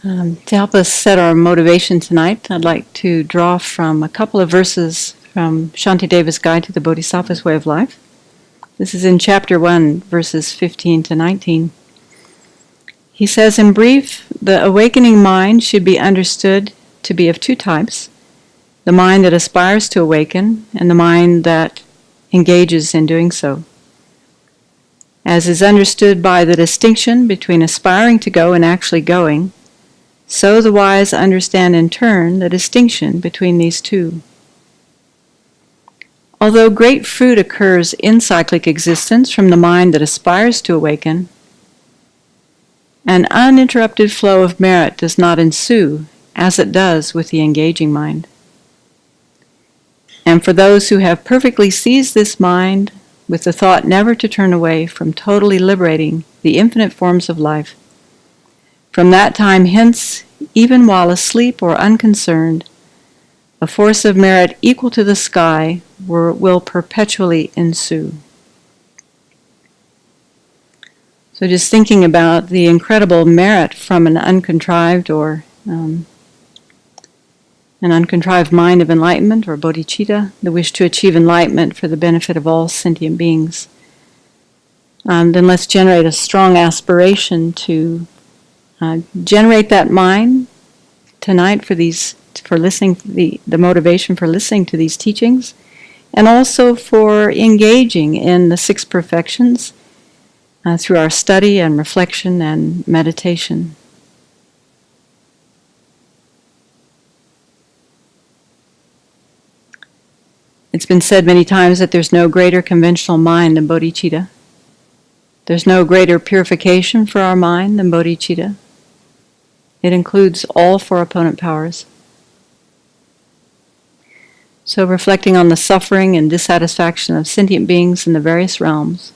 To help us set our motivation tonight, I'd like to draw from a couple of verses from Shantideva's Guide to the Bodhisattva's Way of Life. This is in chapter 1, verses 15 to 19. He says, in brief, the awakening mind should be understood to be of two types: the mind that aspires to awaken and the mind that engages in doing so. As is understood by the distinction between aspiring to go and actually going, so the wise understand in turn the distinction between these two. Although great fruit occurs in cyclic existence from the mind that aspires to awaken, an uninterrupted flow of merit does not ensue as it does with the engaging mind. And for those who have perfectly seized this mind with the thought never to turn away from totally liberating the infinite forms of life, from that time hence, even while asleep or unconcerned, a force of merit equal to the sky will perpetually ensue. So just thinking about the incredible merit from an uncontrived or an uncontrived mind of enlightenment or bodhichitta, the wish to achieve enlightenment for the benefit of all sentient beings, then let's generate a strong aspiration to generate that mind tonight for listening, the motivation for listening to these teachings, and also for engaging in the six perfections through our study and reflection and meditation. It's been said many times that there's no greater conventional mind than bodhicitta. There's no greater purification for our mind than bodhicitta. It includes all four opponent powers. So reflecting on the suffering and dissatisfaction of sentient beings in the various realms,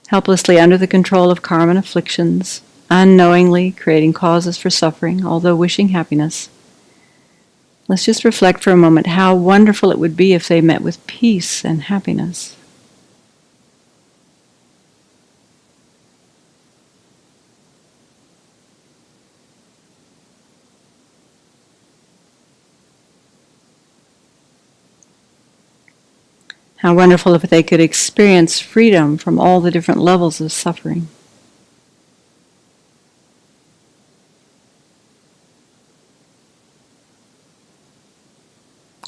helplessly under the control of karma and afflictions, unknowingly creating causes for suffering, although wishing happiness. Let's just reflect for a moment how wonderful it would be if they met with peace and happiness. How wonderful if they could experience freedom from all the different levels of suffering.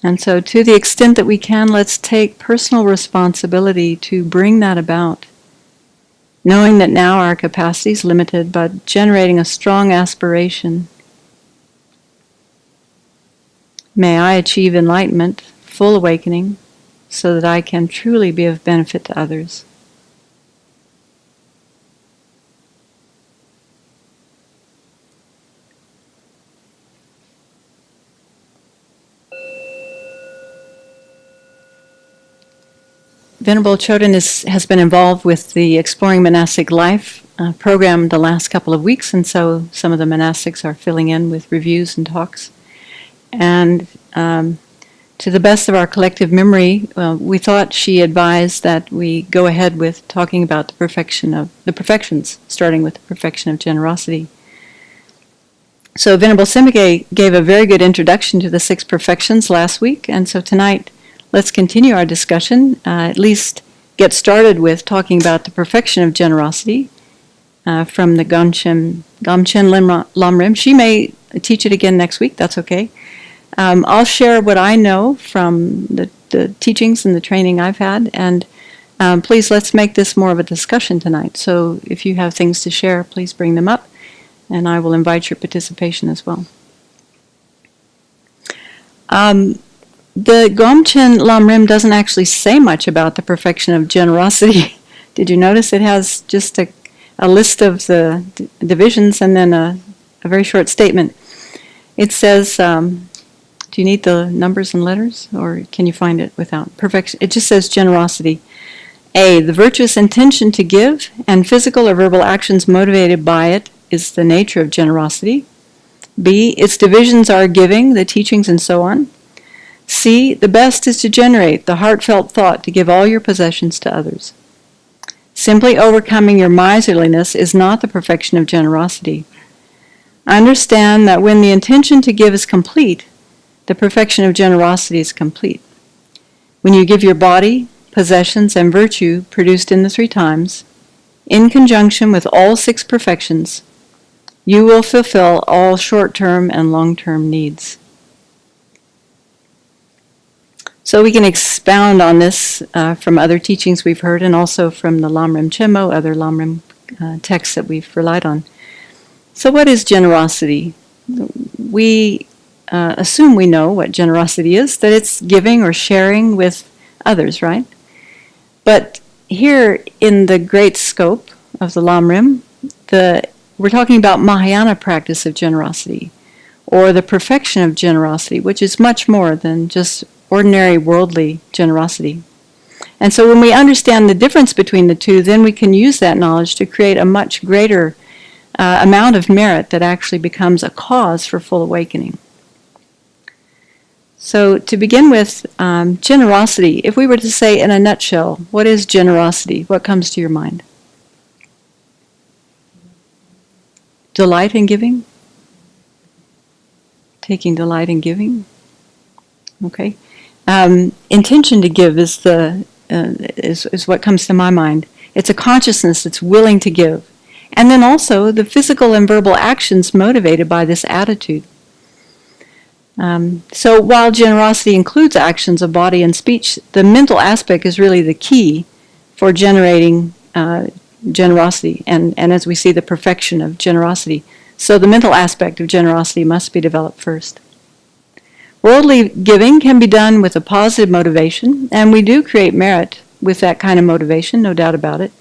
And so to the extent that we can, let's take personal responsibility to bring that about, knowing that now our capacity is limited, but generating a strong aspiration. May I achieve enlightenment, full awakening, so that I can truly be of benefit to others. Venerable Choden has been involved with the Exploring Monastic Life program the last couple of weeks, and so some of the monastics are filling in with reviews and talks. And to the best of our collective memory, we thought she advised that we go ahead with talking about the perfections, starting with the perfection of generosity. So Venerable Simike gave a very good introduction to the six perfections last week, and so tonight let's continue our discussion, at least get started with talking about the perfection of generosity from the Gomchen Lamrim. She may teach it again next week, that's okay. I'll share what I know from the teachings and the training I've had, and please let's make this more of a discussion tonight. So if you have things to share, please bring them up, and I will invite your participation as well. The Gomchen Lamrim doesn't actually say much about the perfection of generosity. Did you notice it has just a list of the divisions and then a very short statement? It says, do you need the numbers and letters, or can you find it without perfection? It just says generosity. A, the virtuous intention to give and physical or verbal actions motivated by it is the nature of generosity. B, its divisions are giving, the teachings, and so on. C, the best is to generate the heartfelt thought to give all your possessions to others. Simply overcoming your miserliness is not the perfection of generosity. Understand that when the intention to give is complete, the perfection of generosity is complete. When you give your body, possessions, and virtue produced in the 3 times, in conjunction with all 6 perfections, you will fulfill all short-term and long-term needs. So we can expound on this from other teachings we've heard, and also from the Lamrim Chenmo, other Lamrim texts that we've relied on. So what is generosity? We assume we know what generosity is, that it's giving or sharing with others, right? But here in the great scope of the Lamrim, we're talking about Mahayana practice of generosity, or the perfection of generosity, which is much more than just ordinary worldly generosity. And so when we understand the difference between the two, then we can use that knowledge to create a much greater amount of merit that actually becomes a cause for full awakening. So to begin with, generosity, if we were to say in a nutshell, what is generosity? What comes to your mind? Delight in giving? Taking delight in giving? Okay. Intention to give is what comes to my mind. It's a consciousness that's willing to give. And then also the physical and verbal actions motivated by this attitude. So while generosity includes actions of body and speech, the mental aspect is really the key for generating generosity, and as we see, the perfection of generosity. So the mental aspect of generosity must be developed first. Worldly giving can be done with a positive motivation, and we do create merit with that kind of motivation, no doubt about it.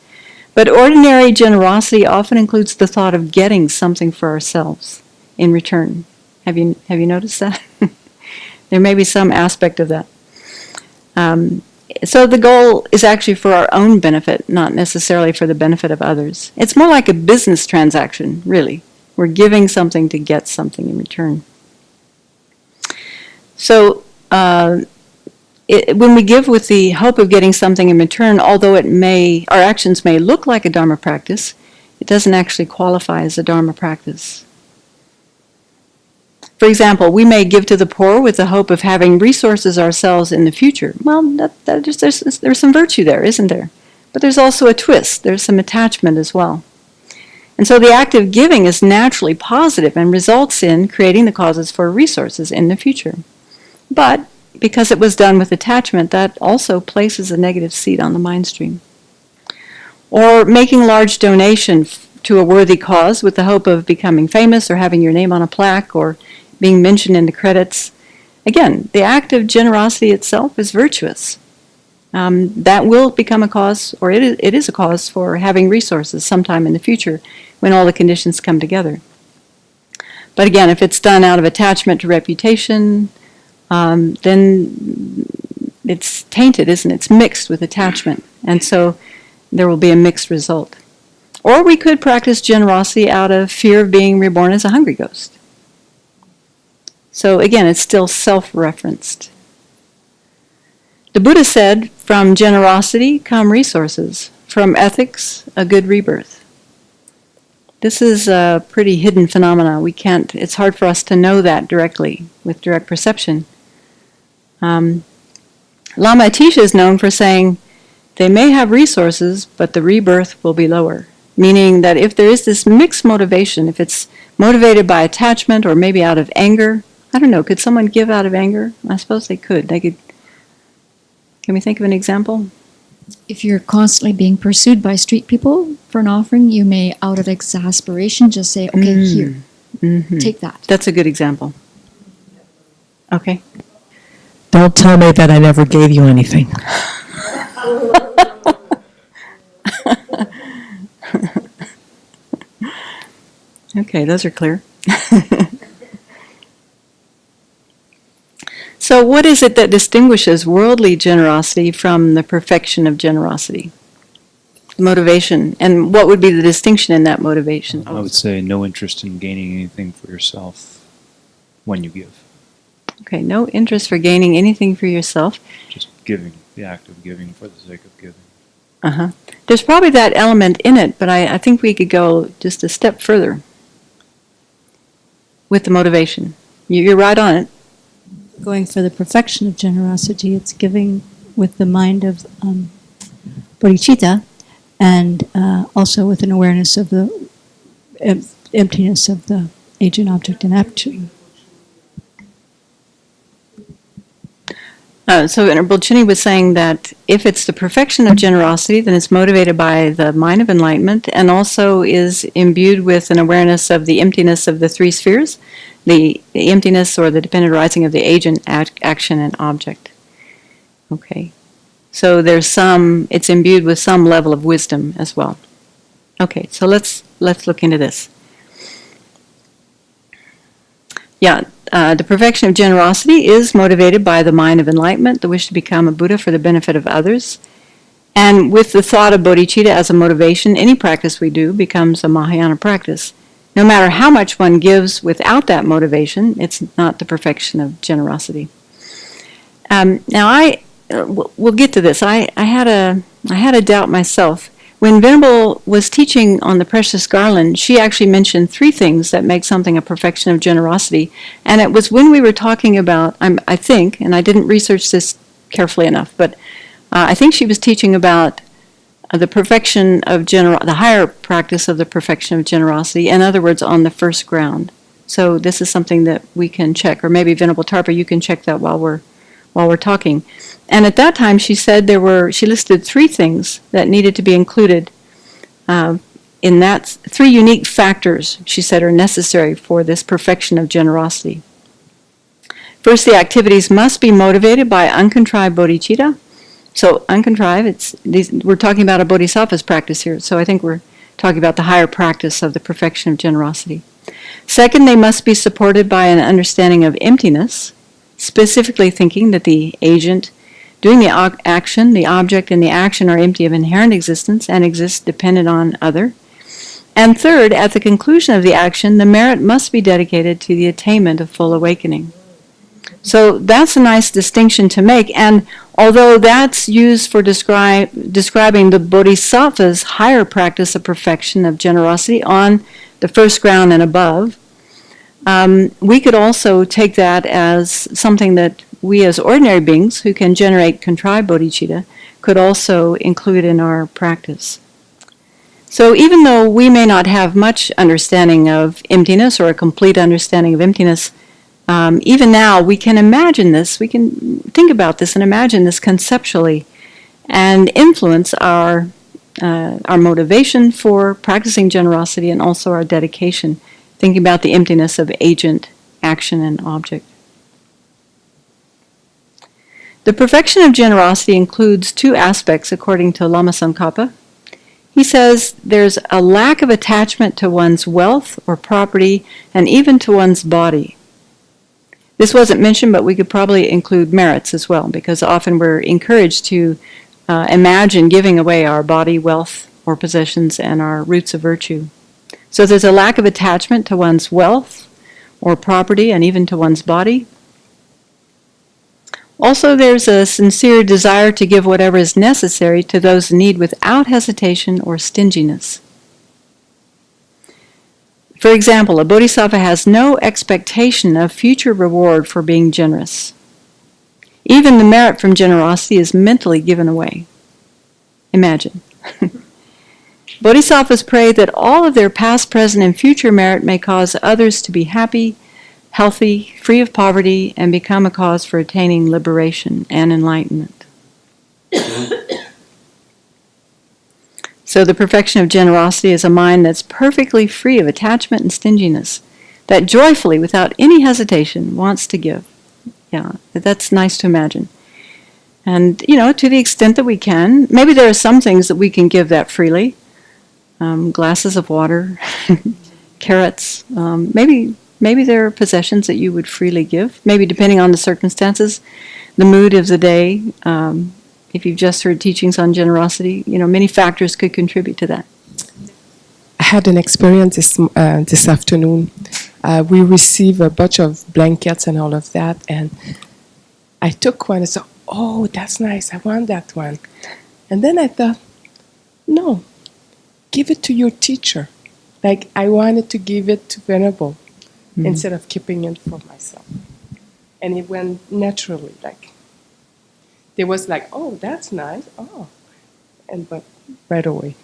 But ordinary generosity often includes the thought of getting something for ourselves in return. Have you noticed that? There may be some aspect of that. So the goal is actually for our own benefit, not necessarily for the benefit of others. It's more like a business transaction, really. We're giving something to get something in return. So when we give with the hope of getting something in return, although our actions may look like a Dharma practice, it doesn't actually qualify as a Dharma practice. For example, we may give to the poor with the hope of having resources ourselves in the future. Well, there's some virtue there, isn't there? But there's also a twist. There's some attachment as well. And so the act of giving is naturally positive and results in creating the causes for resources in the future. But because it was done with attachment, that also places a negative seed on the mind stream. Or making a large donation to a worthy cause with the hope of becoming famous or having your name on a plaque or being mentioned in the credits. Again, the act of generosity itself is virtuous. That will become a cause, or it is a cause for having resources sometime in the future when all the conditions come together. But again, if it's done out of attachment to reputation, then it's tainted, isn't it? It's mixed with attachment. And so there will be a mixed result. Or we could practice generosity out of fear of being reborn as a hungry ghost. So again, it's still self-referenced. The Buddha said, from generosity come resources, from ethics, a good rebirth. This is a pretty hidden phenomena. It's hard for us to know that directly with direct perception. Lama Atisha is known for saying, they may have resources, but the rebirth will be lower. Meaning that if there is this mixed motivation, if it's motivated by attachment or maybe out of anger, I don't know, could someone give out of anger? I suppose they could. Can we think of an example? If you're constantly being pursued by street people for an offering, you may, out of exasperation, just say, okay, here, take that. That's a good example. Okay. Don't tell me that I never gave you anything. Okay, those are clear. So what is it that distinguishes worldly generosity from the perfection of generosity? Motivation. And what would be the distinction in that motivation? I would say no interest in gaining anything for yourself when you give. Okay, no interest for gaining anything for yourself. Just giving, the act of giving for the sake of giving. There's probably that element in it, but I think we could go just a step further. with the motivation. You're right on it. Going for the perfection of generosity, it's giving with the mind of bodhichitta, and also with an awareness of the emptiness of the agent, object, and action. So Venerable Chini was saying that if it's the perfection of generosity, then it's motivated by the mind of enlightenment and also is imbued with an awareness of the emptiness of the three spheres, the emptiness or the dependent arising of the agent, action, and object. Okay. So it's imbued with some level of wisdom as well. Okay, so let's look into this. Yeah, the perfection of generosity is motivated by the mind of enlightenment, the wish to become a Buddha for the benefit of others. And with the thought of bodhicitta as a motivation, any practice we do becomes a Mahayana practice. No matter how much one gives without that motivation, it's not the perfection of generosity. Now, we'll get to this. I had a doubt myself. When Venerable was teaching on the Precious Garland, she actually mentioned three things that make something a perfection of generosity. And it was when we were talking about, I think, and I didn't research this carefully enough, but I think she was teaching about the perfection of the higher practice of the perfection of generosity. In other words, on the first ground. So this is something that we can check, or maybe Venerable Tarpa, you can check that while we're talking. And at that time, she said she listed three things that needed to be included in that. Three unique factors, she said, are necessary for this perfection of generosity. First, the activities must be motivated by uncontrived bodhicitta. So uncontrived, we're talking about a bodhisattva's practice here, so I think we're talking about the higher practice of the perfection of generosity. Second, they must be supported by an understanding of emptiness, specifically thinking that the agent doing the action, the object, and the action are empty of inherent existence and exist dependent on other. And third, at the conclusion of the action, the merit must be dedicated to the attainment of full awakening. So that's a nice distinction to make, and although that's used for describing the bodhisattva's higher practice of perfection of generosity on the first ground and above, we could also take that as something that we as ordinary beings who can generate contrived bodhicitta could also include in our practice. So even though we may not have much understanding of emptiness or a complete understanding of emptiness, even now we can imagine this, we can think about this and imagine this conceptually and influence our motivation for practicing generosity and also our dedication, thinking about the emptiness of agent, action, and object. The perfection of generosity includes two aspects according to Lama Tsongkhapa. He says there's a lack of attachment to one's wealth or property and even to one's body. This wasn't mentioned, but we could probably include merits as well, because often we're encouraged to imagine giving away our body, wealth, or possessions and our roots of virtue. So there's a lack of attachment to one's wealth or property and even to one's body. Also, there's a sincere desire to give whatever is necessary to those in need without hesitation or stinginess. For example, a bodhisattva has no expectation of future reward for being generous. Even the merit from generosity is mentally given away. Imagine. Bodhisattvas pray that all of their past, present, and future merit may cause others to be happy, healthy, free of poverty, and become a cause for attaining liberation and enlightenment. So the perfection of generosity is a mind that's perfectly free of attachment and stinginess, that joyfully, without any hesitation, wants to give. Yeah, that's nice to imagine. And, to the extent that we can, maybe there are some things that we can give that freely. Glasses of water, carrots, maybe there are possessions that you would freely give, maybe depending on the circumstances, the mood of the day. If you've just heard teachings on generosity, many factors could contribute to that. I had an experience this afternoon. We received a bunch of blankets and all of that, and I took one and said, "Oh, that's nice, I want that one." And then I thought, no, give it to your teacher. Like I wanted to give it to Venerable. instead of keeping it for myself. And it went naturally, like, there was like, oh, that's nice, oh. But right away,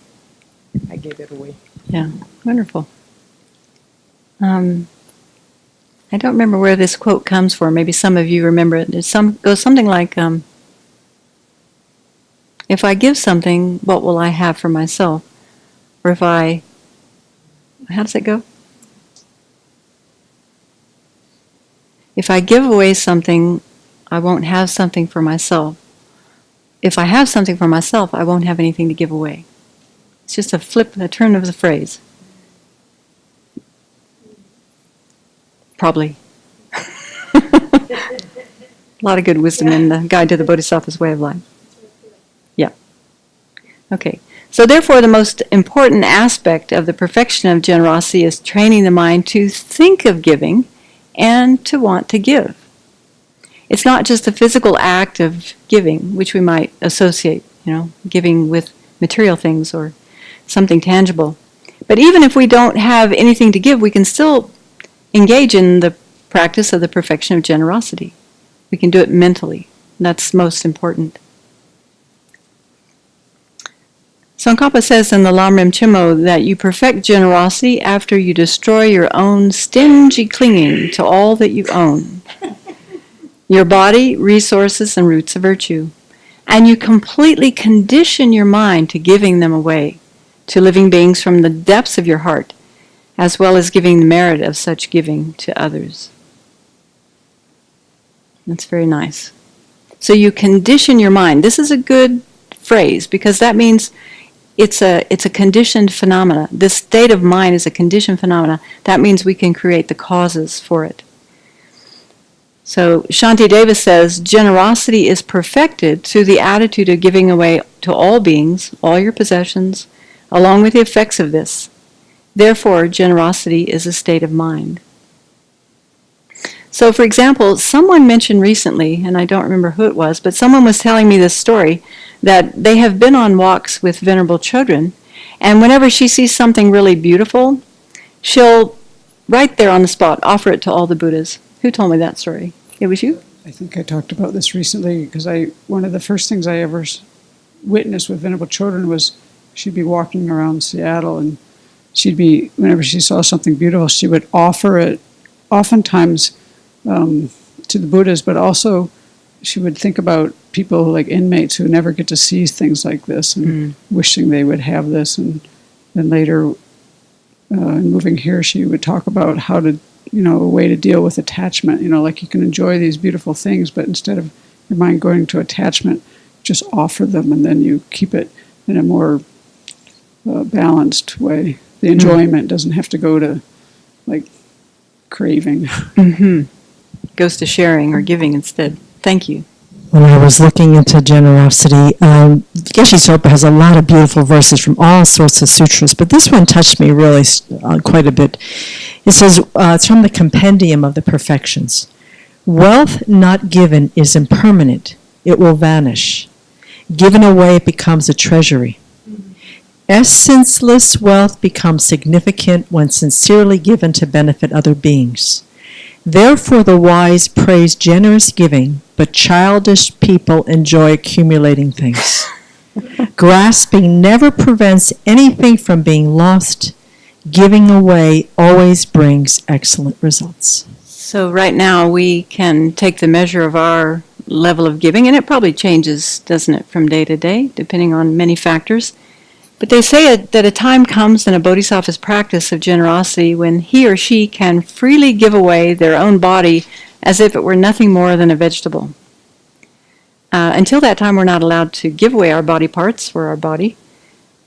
I gave it away. Yeah, wonderful. I don't remember where this quote comes from. Maybe some of you remember it. It goes something like, if I give something, what will I have for myself? Or how does it go? If I give away something, I won't have something for myself. If I have something for myself, I won't have anything to give away. It's just a turn of the phrase. Probably. A lot of good wisdom in the Guide to the Bodhisattva's Way of Life. Yeah. Okay. So therefore, the most important aspect of the perfection of generosity is training the mind to think of giving and to want to give. It's not just the physical act of giving, which we might associate, giving with material things or something tangible. But even if we don't have anything to give, we can still engage in the practice of the perfection of generosity. We can do it mentally. That's most important. Tsongkhapa says in the Lamrim Chimo that you perfect generosity after you destroy your own stingy clinging to all that you own. Your body, resources, and roots of virtue. And you completely condition your mind to giving them away to living beings from the depths of your heart, as well as giving the merit of such giving to others. That's very nice. So you condition your mind. This is a good phrase because that means it's a conditioned phenomena. This state of mind is a conditioned phenomena. That means we can create the causes for it. So Shantideva says, generosity is perfected through the attitude of giving away to all beings, all your possessions, along with the effects of this. Therefore, generosity is a state of mind. So, for example, someone mentioned recently, and I don't remember who it was, but someone was telling me this story, that they have been on walks with venerable children, and whenever she sees something really beautiful, she'll, right there on the spot, offer it to all the Buddhas. Who told me that story? It was you? I think I talked about this recently because one of the first things I ever witnessed with venerable children was she'd be walking around Seattle and whenever she saw something beautiful, she would offer it oftentimes to the Buddhas, but also she would think about people like inmates who never get to see things like this and wishing they would have this. And then later, in moving here, she would talk about how to, a way to deal with attachment. Like you can enjoy these beautiful things, but instead of your mind going to attachment, just offer them and then you keep it in a more balanced way. The enjoyment doesn't have to go to like craving. Goes to sharing or giving instead. Thank you. When I was looking into generosity, Geshe Sopa has a lot of beautiful verses from all sorts of sutras, but this one touched me really quite a bit. It says, it's from the Compendium of the Perfections. Wealth not given is impermanent. It will vanish. Given away, it becomes a treasury. Essenceless wealth becomes significant when sincerely given to benefit other beings. Therefore, the wise praise generous giving, but childish people enjoy accumulating things. Grasping never prevents anything from being lost. Giving away always brings excellent results. So right now we can take the measure of our level of giving, and it probably changes, doesn't it, from day to day, depending on many factors. But they say that a time comes in a bodhisattva's practice of generosity when he or she can freely give away their own body as if it were nothing more than a vegetable. Until that time, we're not allowed to give away our body parts or our body.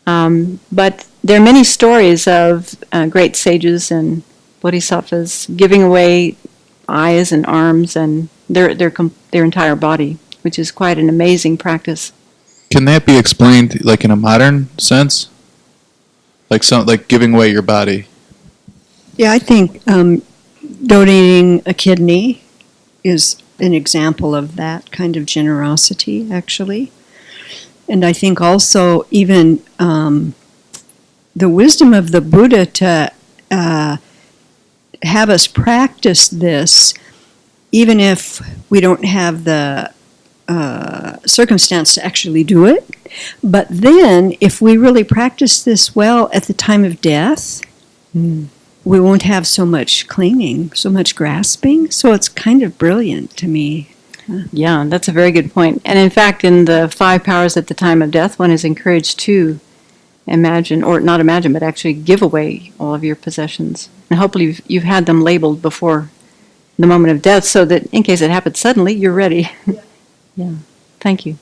But there are many stories of great sages and bodhisattvas giving away eyes and arms and their entire body, which is quite an amazing practice. Can that be explained like in a modern sense? Like giving away your body? Yeah, I think donating a kidney is an example of that kind of generosity, actually. And I think also even the wisdom of the Buddha to have us practice this, even if we don't have the circumstance to actually do it. But then, if we really practice this well at the time of death, we won't have so much clinging, so much grasping. So it's kind of brilliant to me. Yeah, that's a very good point. And in fact, in the 5 powers at the time of death, one is encouraged to imagine, or not imagine, but actually give away all of your possessions. And hopefully you've had them labeled before the moment of death so that in case it happens suddenly, you're ready. Yeah. Thank you.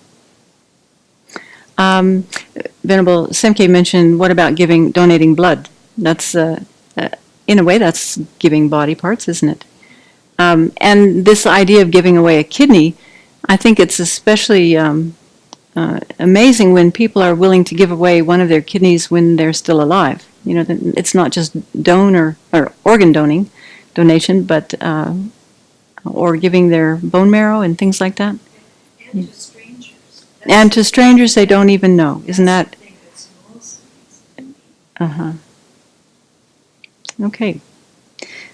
Venerable Simke mentioned, what about donating blood? That's, in a way, that's giving body parts, isn't it? And this idea of giving away a kidney, I think it's especially amazing when people are willing to give away one of their kidneys when they're still alive. You know, it's not just donor or organ donation, but or giving their bone marrow and things like that. And to strangers. And to strangers they don't even know. Isn't that? Okay.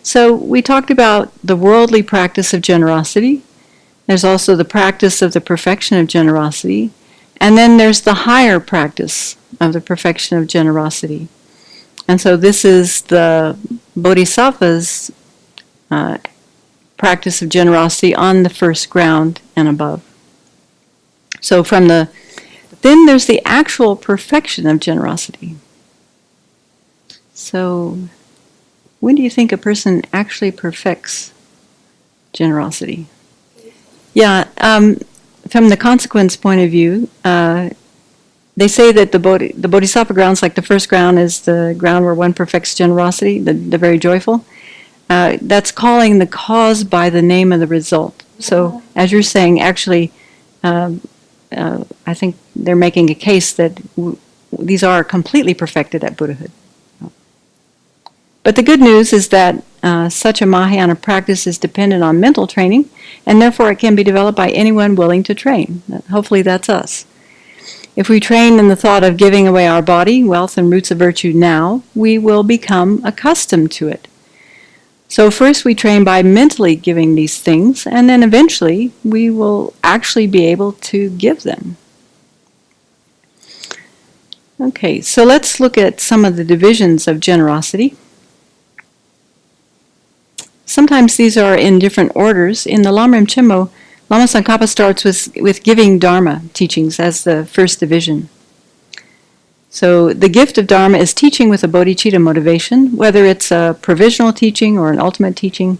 So we talked about the worldly practice of generosity. There's also the practice of the perfection of generosity. And then there's the higher practice of the perfection of generosity. And so this is the Bodhisattva's practice of generosity on the first ground and above. So then there's the actual perfection of generosity. So when do you think a person actually perfects generosity? Yeah, from the consequence point of view, they say that the Bodhisattva grounds, like the first ground is the ground where one perfects generosity, the very joyful. That's calling the cause by the name of the result. So as you're saying, actually, I think they're making a case that these are completely perfected at Buddhahood. But the good news is that such a Mahayana practice is dependent on mental training, and therefore it can be developed by anyone willing to train. Hopefully that's us. If we train in the thought of giving away our body, wealth, and roots of virtue now, we will become accustomed to it. So first we train by mentally giving these things, and then eventually we will actually be able to give them. Okay, so let's look at some of the divisions of generosity. Sometimes these are in different orders. In the Lamrim Chenmo, Lama Tsongkhapa starts with giving Dharma teachings as the first division. So the gift of Dharma is teaching with a bodhicitta motivation, whether it's a provisional teaching or an ultimate teaching.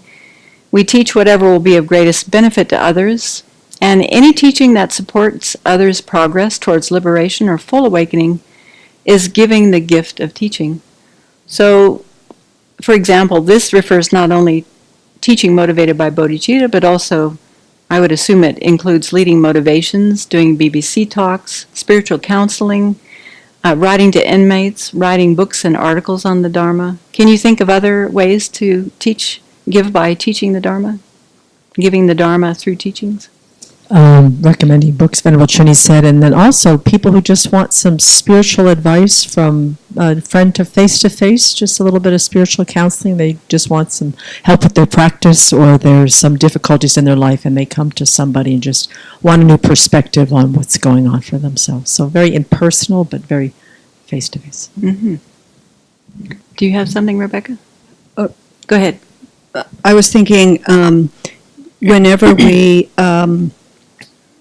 We teach whatever will be of greatest benefit to others, and any teaching that supports others' progress towards liberation or full awakening is giving the gift of teaching. So, for example, this refers not only teaching motivated by bodhicitta, but also, I would assume it includes leading motivations, doing BBC talks, spiritual counseling, writing to inmates, writing books and articles on the Dharma. Can you think of other ways to give by teaching the Dharma? Giving the Dharma through teachings? Recommending books, Venerable Chuni said, and then also people who just want some spiritual advice from a friend to face, just a little bit of spiritual counseling. They just want some help with their practice, or there's some difficulties in their life and they come to somebody and just want a new perspective on what's going on for themselves. So very impersonal, but very face-to-face. Mm-hmm. Do you have something, Rebecca? Go ahead. I was thinking whenever we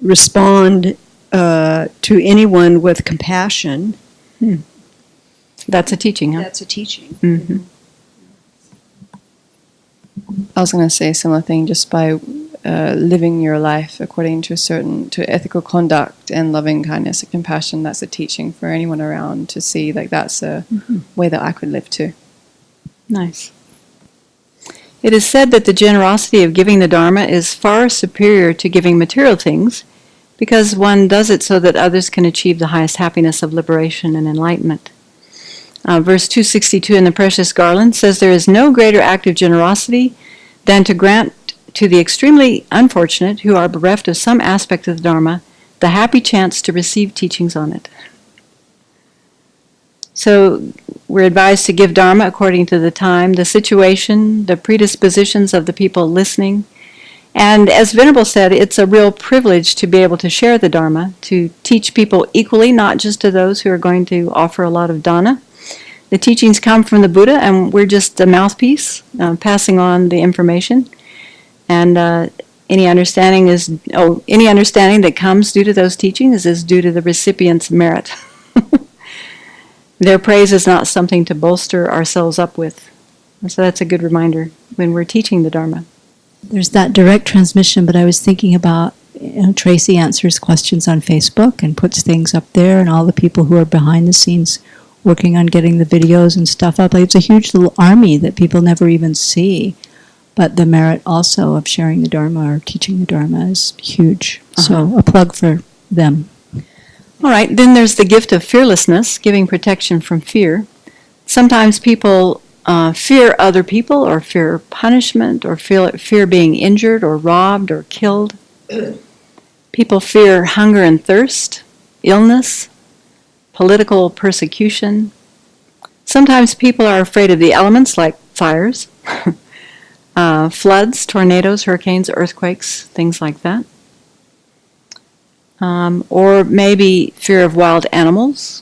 respond to anyone with compassion. That's a teaching, huh? That's a teaching. Mm-hmm. I was going to say a similar thing, just by living your life according to ethical conduct and loving kindness and compassion. That's a teaching for anyone around to see, like that's a way that I could live too. Nice. It is said that the generosity of giving the Dharma is far superior to giving material things, because one does it so that others can achieve the highest happiness of liberation and enlightenment. Verse 262 in the Precious Garland says, there is no greater act of generosity than to grant to the extremely unfortunate who are bereft of some aspect of the Dharma the happy chance to receive teachings on it. So we're advised to give Dharma according to the time, the situation, the predispositions of the people listening. And as Venerable said, it's a real privilege to be able to share the Dharma, to teach people equally, not just to those who are going to offer a lot of dana. The teachings come from the Buddha, and we're just a mouthpiece, passing on the information. And any understanding that comes due to those teachings is due to the recipient's merit. Their praise is not something to bolster ourselves up with. And so that's a good reminder when we're teaching the Dharma. There's that direct transmission, but I was thinking about, Tracy answers questions on Facebook and puts things up there, and all the people who are behind the scenes working on getting the videos and stuff up. Like, it's a huge little army that people never even see. But the merit also of sharing the Dharma or teaching the Dharma is huge. So a plug for them. All right, then there's the gift of fearlessness, giving protection from fear. Sometimes people fear other people, or fear punishment, or fear being injured or robbed or killed. People fear hunger and thirst, illness, political persecution. Sometimes people are afraid of the elements like fires, floods, tornadoes, hurricanes, earthquakes, things like that. Or maybe fear of wild animals.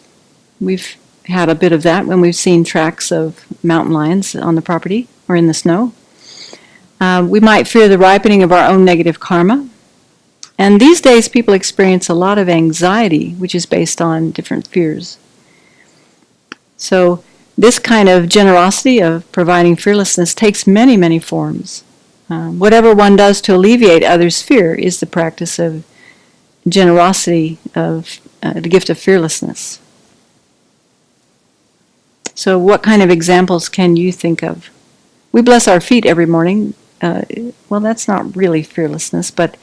We've had a bit of that when we've seen tracks of mountain lions on the property or in the snow. We might fear the ripening of our own negative karma. And these days people experience a lot of anxiety, which is based on different fears. So this kind of generosity of providing fearlessness takes many, many forms. Whatever one does to alleviate others' fear is the practice of generosity, of the gift of fearlessness. So what kind of examples can you think of? We bless our feet every morning. Well, that's not really fearlessness, but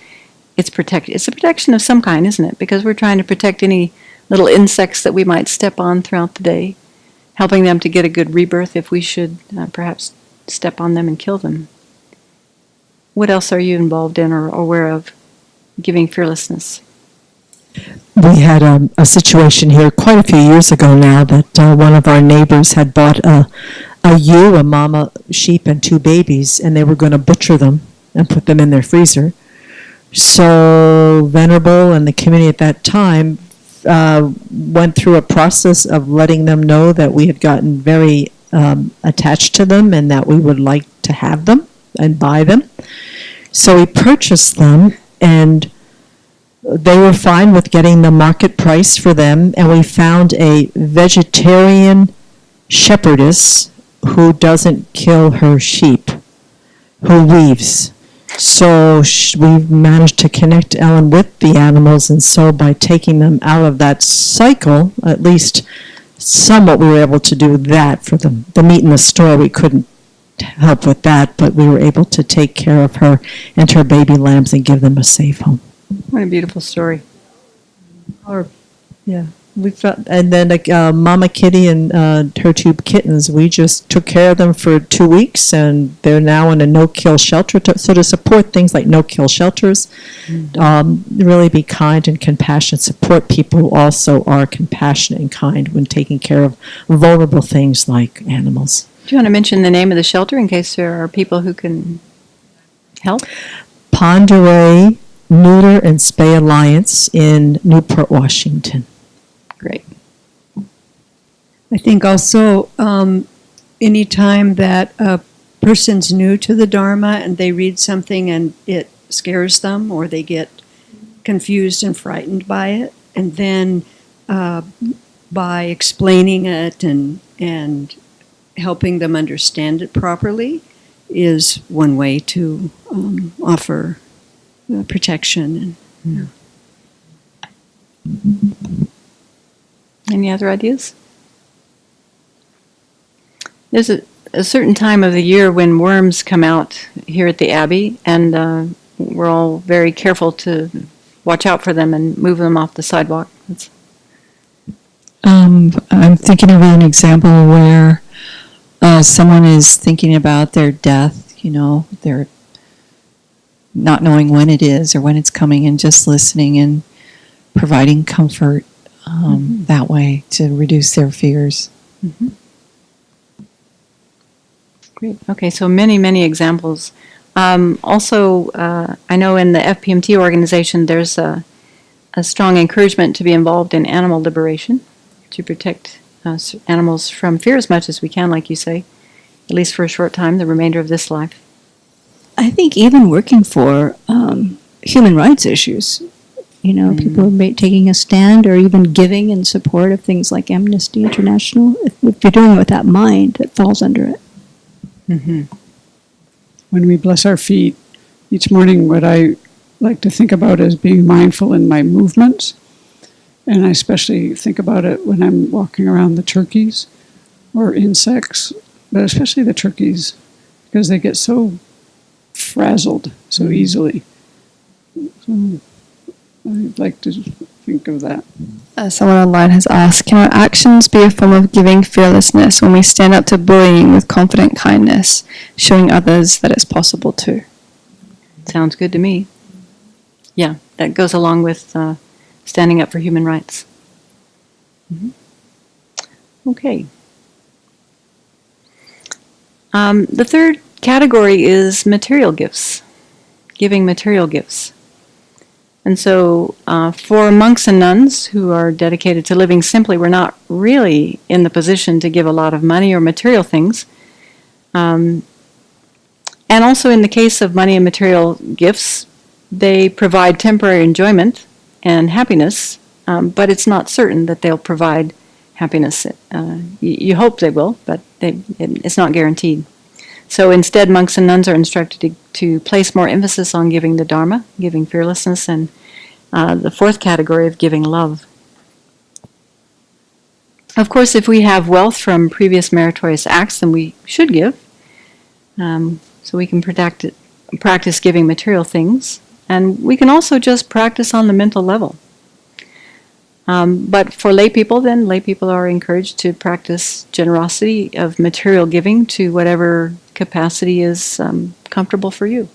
it's a protection of some kind, isn't it? Because we're trying to protect any little insects that we might step on throughout the day, helping them to get a good rebirth if we should perhaps step on them and kill them. What else are you involved in or aware of giving fearlessness? We had a situation here quite a few years ago now that one of our neighbors had bought a ewe, a mama sheep, and 2 babies, and they were going to butcher them and put them in their freezer. So Venerable and the community at that time went through a process of letting them know that we had gotten very attached to them and that we would like to have them and buy them. So we purchased them, and they were fine with getting the market price for them, and we found a vegetarian shepherdess who doesn't kill her sheep, who weaves. So we've managed to connect Ellen with the animals, and so by taking them out of that cycle, at least somewhat we were able to do that for them. The meat in the store, we couldn't help with that, but we were able to take care of her and her baby lambs and give them a safe home. What a beautiful story. Yeah. We felt, and then Mama Kitty and her 2 kittens, we just took care of them for 2 weeks, and they're now in a no-kill shelter. So to support things like no-kill shelters, really be kind and compassionate, support people who also are compassionate and kind when taking care of vulnerable things like animals. Do you want to mention the name of the shelter in case there are people who can help? Ponderay Neuter and Spay Alliance in Newport, Washington. Great. I think also any time that a person's new to the Dharma and they read something and it scares them, or they get confused and frightened by it, and then by explaining it and helping them understand it properly is one way to offer protection. Any other ideas? There's a certain time of the year when worms come out here at the Abbey, and we're all very careful to watch out for them and move them off the sidewalk. I'm thinking of an example where someone is thinking about their death, they're not knowing when it is or when it's coming, and just listening and providing comfort that way to reduce their fears. Mm-hmm. Great. Okay, so many, many examples. Also, I know in the FPMT organization, there's a strong encouragement to be involved in animal liberation, to protect animals from fear as much as we can, like you say, at least for a short time, the remainder of this life. I think even working for human rights issues, people taking a stand or even giving in support of things like Amnesty International, if you're doing it with that mind, it falls under it. Mm-hmm. When we bless our feet, each morning what I like to think about is being mindful in my movements. And I especially think about it when I'm walking around the turkeys or insects, but especially the turkeys, because they get so frazzled so easily. So I'd like to think of that. Someone online has asked, can our actions be a form of giving fearlessness when we stand up to bullying with confident kindness, showing others that it's possible too? Sounds good to me. Yeah, that goes along with standing up for human rights. Mm-hmm. Okay. The third category is material gifts, giving material gifts. And so for monks and nuns who are dedicated to living simply, we're not really in the position to give a lot of money or material things. And also in the case of money and material gifts, they provide temporary enjoyment and happiness, but it's not certain that they'll provide happiness. You hope they will, but it's not guaranteed. So instead, monks and nuns are instructed to place more emphasis on giving the Dharma, giving fearlessness, and the fourth category of giving love. Of course, if we have wealth from previous meritorious acts, then we should give, so we can practice giving material things. And we can also just practice on the mental level. But for lay people are encouraged to practice generosity of material giving to whatever capacity is comfortable for you.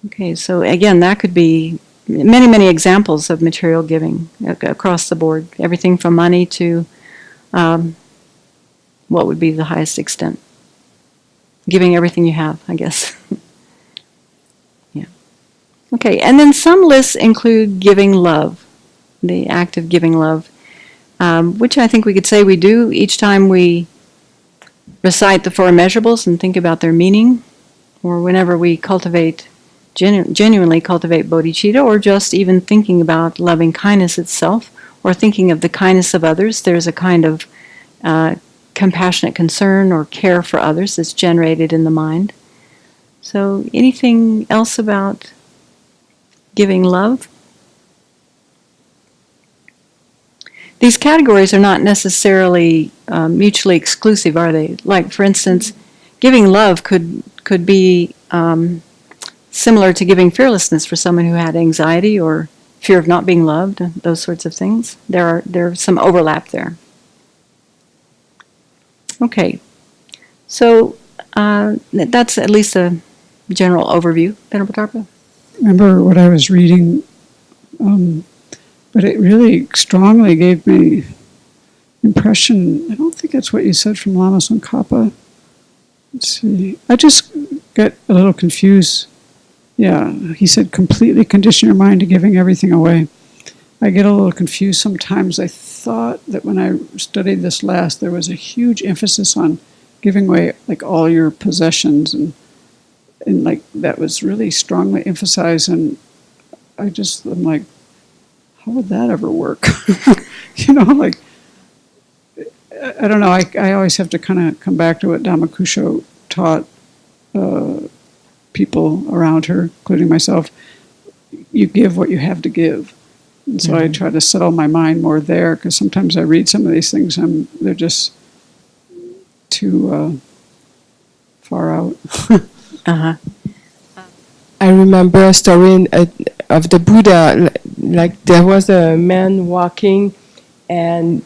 Okay, so again, that could be many, many examples of material giving across the board. Everything from money to what would be the highest extent. Giving everything you have, I guess. Yeah. Okay, and then some lists include giving love, the act of giving love, which I think we could say we do each time we recite the four immeasurables and think about their meaning, or whenever we genuinely cultivate bodhicitta, or just even thinking about loving kindness itself, or thinking of the kindness of others. There's a kind of compassionate concern or care for others that's generated in the mind. So anything else about giving love? These categories are not necessarily mutually exclusive, are they? Like, for instance, giving love could be similar to giving fearlessness for someone who had anxiety or fear of not being loved, those sorts of things. There's some overlap there. Okay, so that's at least a general overview. Venerable Tarpa? Remember what I was reading, but it really strongly gave me impression. I don't think that's what you said from Lama Tsongkhapa. Let's see. I just get a little confused. Yeah, he said completely condition your mind to giving everything away. I get a little confused sometimes. I thought that when I studied this last, there was a huge emphasis on giving away like all your possessions, and like that was really strongly emphasized. And I'm like, how would that ever work? Like, I don't know. I always have to kind of come back to what Dhammakusho taught people around her, including myself. You give what you have to give. And so I try to settle my mind more there, because sometimes I read some of these things and they're just too far out. Uh-huh. I remember a story of the Buddha. Like there was a man walking, and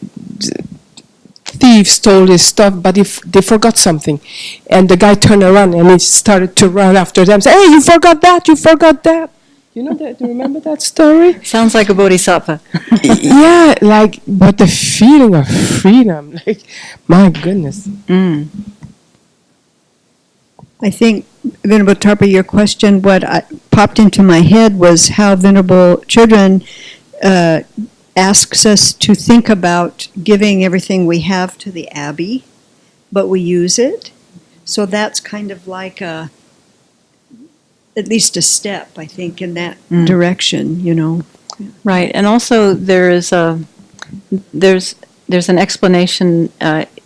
thieves stole his stuff, but they forgot something, and the guy turned around and he started to run after them, say, "Hey, you forgot that! You forgot that!" You know that? Do you remember that story? Sounds like a bodhisattva. Yeah, but the feeling of freedom, like, my goodness. I think, Venerable Tarpa, your question, popped into my head was how Venerable Children asks us to think about giving everything we have to the Abbey, but we use it. So that's kind of like at least a step, I think, in that direction, you know. Right, and also there's an explanation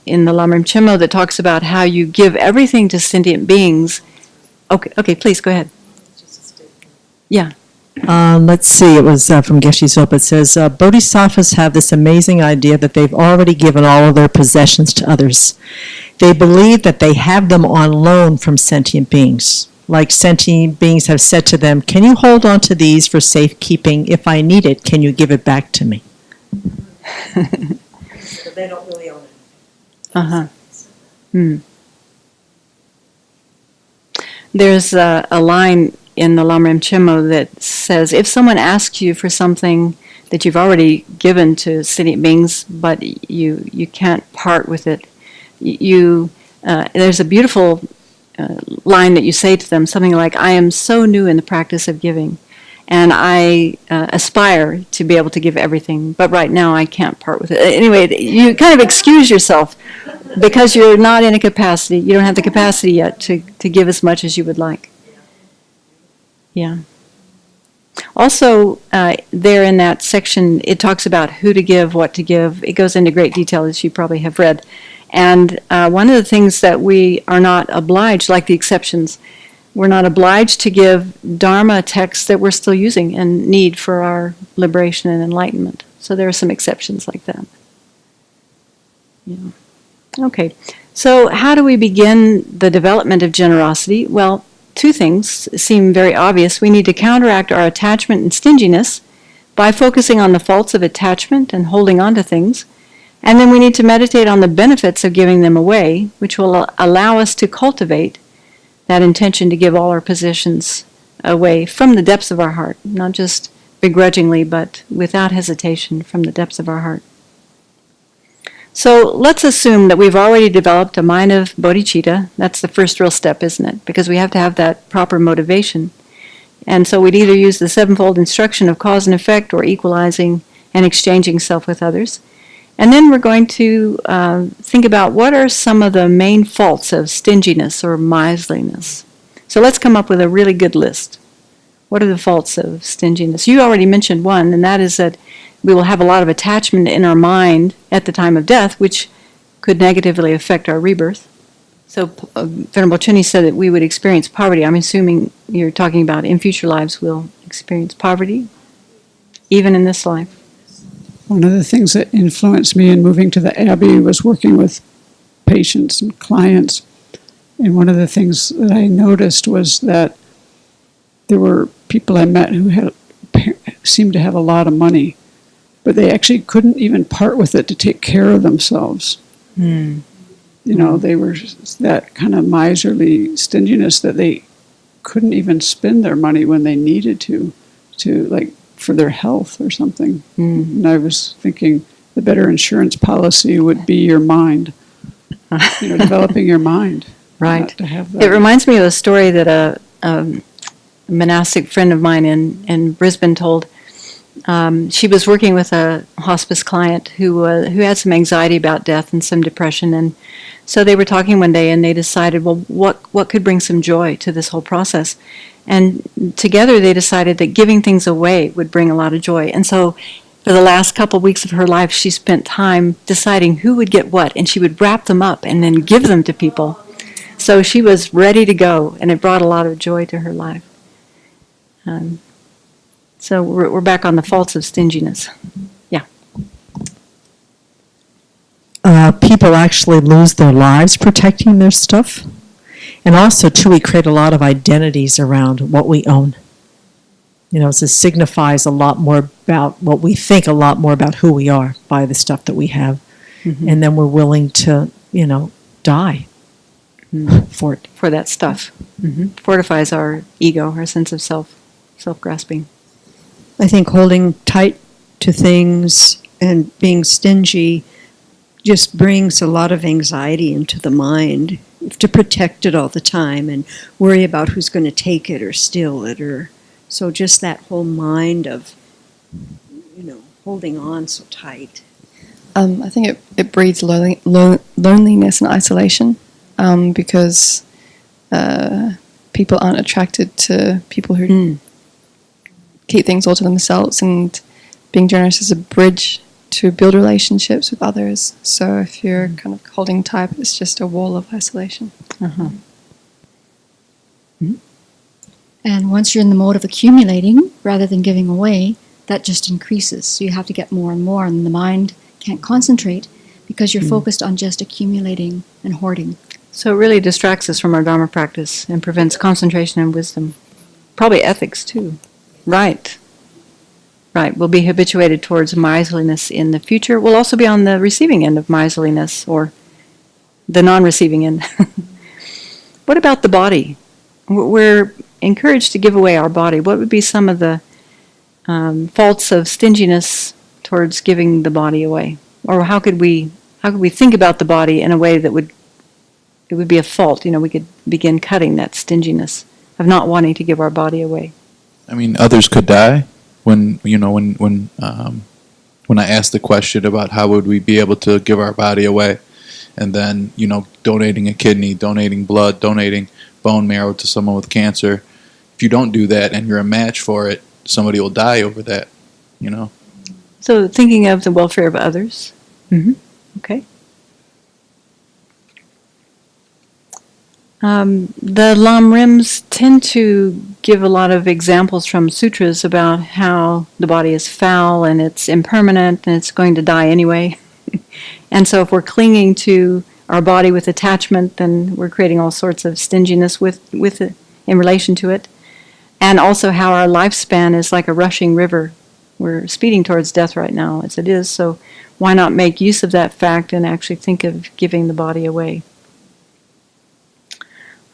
in the Lamrim Chimo that talks about how you give everything to sentient beings. Okay, please go ahead. Yeah. Let's see, it was from Geshe Zopa. It says, Bodhisattvas have this amazing idea that they've already given all of their possessions to others. They believe that they have them on loan from sentient beings. Like sentient beings have said to them, can you hold on to these for safekeeping? If I need it, can you give it back to me? So they don't really own it. Uh-huh. There's a line in the Lamrim Chimo that says, if someone asks you for something that you've already given to sentient beings, but you can't part with it, there's a beautiful line that you say to them, something like, I am so new in the practice of giving, and I aspire to be able to give everything, but right now I can't part with it. Anyway, you kind of excuse yourself because you're not in a capacity, you don't have the capacity yet to give as much as you would like. Yeah. Also, there in that section, it talks about who to give, what to give. It goes into great detail, as you probably have read. And one of the things that we are not obliged, like the exceptions, we're not obliged to give Dharma texts that we're still using and need for our liberation and enlightenment. So there are some exceptions like that. Yeah. Okay. So how do we begin the development of generosity? Well, two things seem very obvious. We need to counteract our attachment and stinginess by focusing on the faults of attachment and holding on to things. And then we need to meditate on the benefits of giving them away, which will allow us to cultivate that intention to give all our possessions away from the depths of our heart, not just begrudgingly, but without hesitation from the depths of our heart. So let's assume that we've already developed a mind of bodhicitta. That's the first real step, isn't it? Because we have to have that proper motivation. And so we'd either use the sevenfold instruction of cause and effect or equalizing and exchanging self with others. And then we're going to think about what are some of the main faults of stinginess or miserliness. So let's come up with a really good list. What are the faults of stinginess? You already mentioned one, and that is that we will have a lot of attachment in our mind at the time of death, which could negatively affect our rebirth. So Venerable Chuni said that we would experience poverty. I'm assuming you're talking about in future lives we'll experience poverty, even in this life. One of the things that influenced me in moving to the Abbey was working with patients and clients. And one of the things that I noticed was that there were people I met who seemed to have a lot of money, but they actually couldn't even part with it to take care of themselves. You know, they were that kind of miserly stinginess that they couldn't even spend their money when they needed to like for their health or something. And I was thinking the better insurance policy would be your mind, developing your mind. Right. To have that. It reminds me of a story that a monastic friend of mine in Brisbane told. She was working with a hospice client who had some anxiety about death and some depression, and so they were talking one day and they decided, well, what could bring some joy to this whole process? And together they decided that giving things away would bring a lot of joy. And so for the last couple of weeks of her life, she spent time deciding who would get what, and she would wrap them up and then give them to people. So she was ready to go, and it brought a lot of joy to her life. So we're back on the faults of stinginess. Yeah. People actually lose their lives protecting their stuff. And also, too, we create a lot of identities around what we own. You know, so it signifies a lot more about what we think, a lot more about who we are by the stuff that we have. Mm-hmm. And then we're willing to, die for it. For that stuff. Mm-hmm. Fortifies our ego, our sense of self-grasping. I think holding tight to things and being stingy just brings a lot of anxiety into the mind. to protect it all the time and worry about who's going to take it or steal it, or so just that whole mind of, holding on so tight. I think it breeds loneliness and isolation, because people aren't attracted to people who keep things all to themselves, and being generous is a bridge to build relationships with others. So if you're kind of holding tight, it's just a wall of isolation. Uh-huh. And once you're in the mode of accumulating rather than giving away, that just increases. So you have to get more and more, and the mind can't concentrate because you're focused on just accumulating and hoarding. So it really distracts us from our Dharma practice and prevents concentration and wisdom. Probably ethics, too. Right. Right. We'll be habituated towards miserliness in the future. We'll also be on the receiving end of miserliness, or the non-receiving end. What about the body? We're encouraged to give away our body. What would be some of the faults of stinginess towards giving the body away? Or how could we think about the body in a way that it would be a fault? We could begin cutting that stinginess of not wanting to give our body away. I mean, others could die. When I asked the question about how would we be able to give our body away, and then donating a kidney, donating blood, donating bone marrow to someone with cancer, if you don't do that and you're a match for it, somebody will die over that. So thinking of the welfare of others. Mm-hmm. Okay. The Lamrims tend to give a lot of examples from sutras about how the body is foul and it's impermanent and it's going to die anyway. And so if we're clinging to our body with attachment, then we're creating all sorts of stinginess with it in relation to it. And also how our lifespan is like a rushing river. We're speeding towards death right now as it is, so why not make use of that fact and actually think of giving the body away?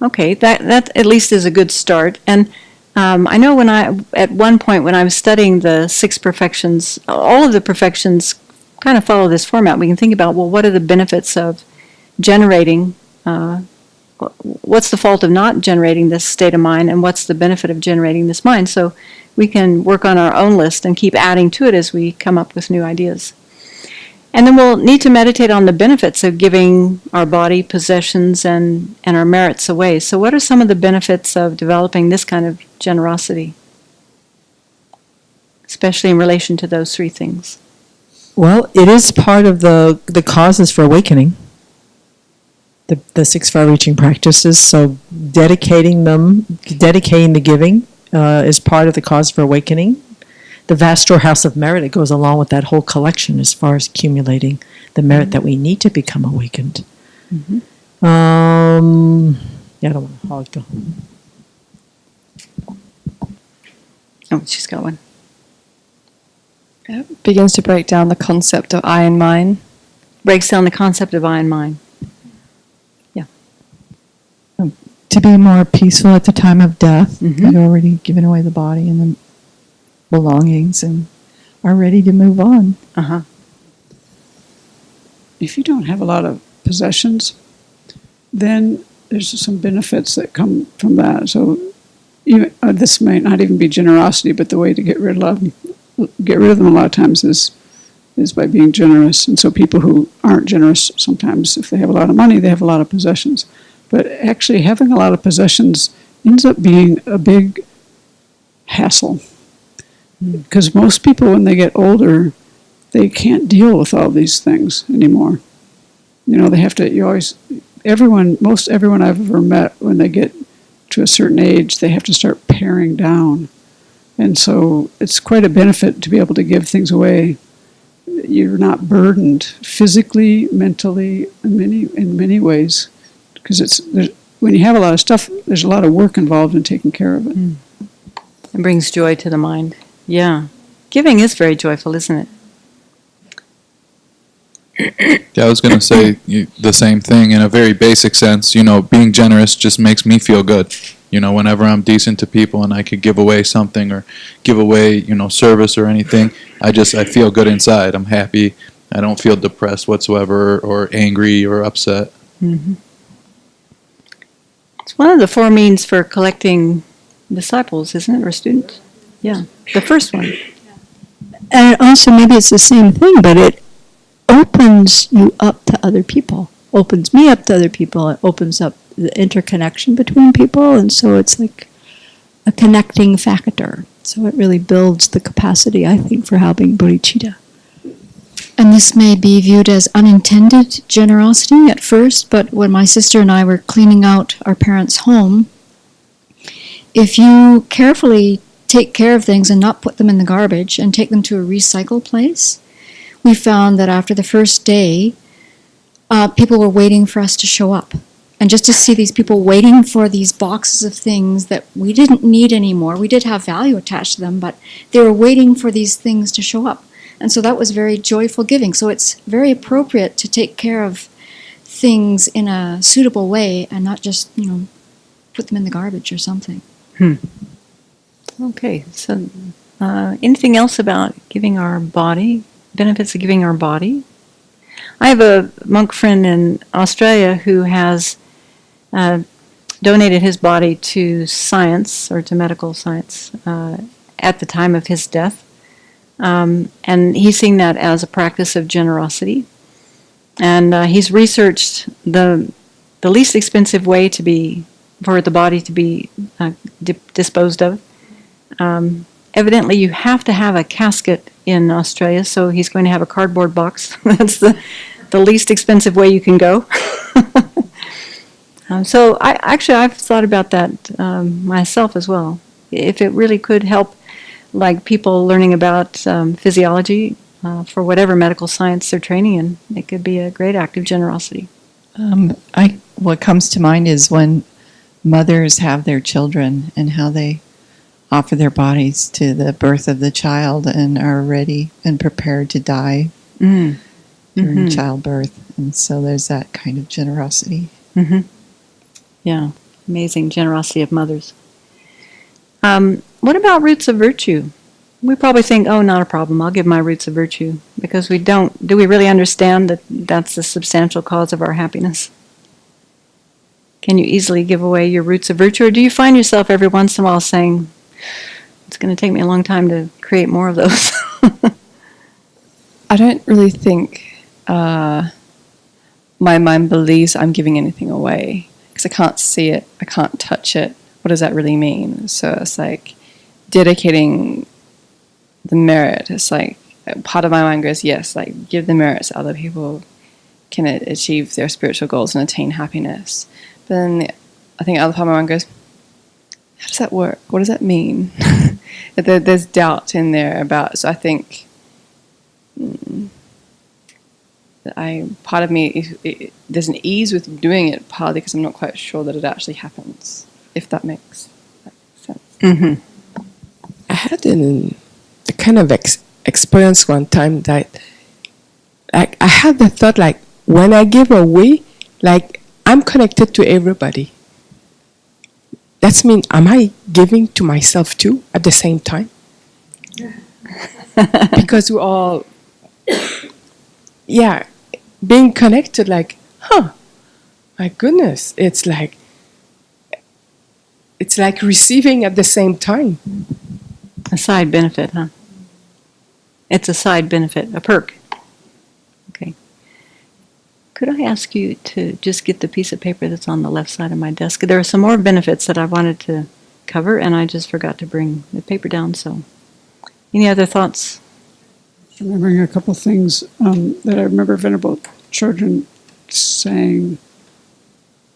Okay, that at least is a good start. And I know at one point when I was studying the 6 perfections, all of the perfections kind of follow this format. We can think about, well, what are the benefits of generating, what's the fault of not generating this state of mind, and what's the benefit of generating this mind? So we can work on our own list and keep adding to it as we come up with new ideas. And then we'll need to meditate on the benefits of giving our body, possessions, and our merits away. So what are some of the benefits of developing this kind of generosity, especially in relation to those 3 things? Well, it is part of the causes for awakening, the 6 far-reaching practices. So dedicating the giving is part of the cause for awakening. The vast storehouse of merit that goes along with that whole collection as far as accumulating the merit that we need to become awakened. Mm-hmm. I don't want to hog the... Oh, she's got one. It begins to break down the concept of I and mine. Breaks down the concept of I and mine. Yeah. To be more peaceful at the time of death. Mm-hmm. You've already given away the body and the belongings and are ready to move on. Uh-huh. If you don't have a lot of possessions, then there's some benefits that come from that. So even, this may not even be generosity, but the way to get rid of them a lot of times is by being generous. And so people who aren't generous, sometimes if they have a lot of money, they have a lot of possessions. But actually having a lot of possessions ends up being a big hassle. Because most people, when they get older, they can't deal with all these things anymore. They have to, most everyone I've ever met, when they get to a certain age, they have to start paring down. And so it's quite a benefit to be able to give things away. You're not burdened physically, mentally, in many ways. Because when you have a lot of stuff, there's a lot of work involved in taking care of it. It brings joy to the mind. Yeah. Giving is very joyful, isn't it? Yeah, I was going to say the same thing in a very basic sense. Being generous just makes me feel good. Whenever I'm decent to people and I could give away something or give away, service or anything, I feel good inside. I'm happy. I don't feel depressed whatsoever or angry or upset. Mm-hmm. It's one of the four means for collecting disciples, isn't it, or students? Yeah, the first one. And also, maybe it's the same thing, but it opens you up to other people. Opens me up to other people. It opens up the interconnection between people, and so it's like a connecting factor. So it really builds the capacity, I think, for having bodhicitta. And this may be viewed as unintended generosity at first, but when my sister and I were cleaning out our parents' home, if you carefully take care of things and not put them in the garbage and take them to a recycle place, we found that after the first day, people were waiting for us to show up. And just to see these people waiting for these boxes of things that we didn't need anymore, we did have value attached to them, but they were waiting for these things to show up. And so that was very joyful giving. So it's very appropriate to take care of things in a suitable way and not just, put them in the garbage or something. Okay, so anything else about giving our body, benefits of giving our body? I have a monk friend in Australia who has donated his body to science, or to medical science, at the time of his death. And he's seeing that as a practice of generosity. And he's researched the least expensive way for the body to be disposed of. Evidently, you have to have a casket in Australia, so he's going to have a cardboard box. That's the least expensive way you can go. So I've thought about that myself as well. If it really could help, like people learning about physiology for whatever medical science they're training in, it could be a great act of generosity. What comes to mind is when mothers have their children and how they offer their bodies to the birth of the child and are ready and prepared to die during childbirth. And so there's that kind of generosity. Yeah, amazing generosity of mothers. What about roots of virtue? We probably think, oh, not a problem, I'll give my roots of virtue, because we don't. Do we really understand that that's the substantial cause of our happiness? Can you easily give away your roots of virtue, or do you find yourself every once in a while saying, it's going to take me a long time to create more of those? I don't really think my mind believes I'm giving anything away, because I can't see it, I can't touch it. What does that really mean? So it's like dedicating the merit. It's like part of my mind goes, yes, like give the merit so other people can achieve their spiritual goals and attain happiness. But then I think other part of my mind goes, how does that work? What does that mean? There's doubt in there about, so I think part of me, there's an ease with doing it, partly because I'm not quite sure that it actually happens, if that makes sense. I had a kind of experience one time that I had the thought, like, when I give away, like, I'm connected to everybody. That means, am I giving to myself too at the same time? Because we're all, being connected, like, my goodness, it's like receiving at the same time. A side benefit, huh? It's a side benefit, a perk. Okay. Could I ask you to just get the piece of paper that's on the left side of my desk? There are some more benefits that I wanted to cover, and I just forgot to bring the paper down, so. Any other thoughts? Remembering a couple things that I remember Venerable Children saying.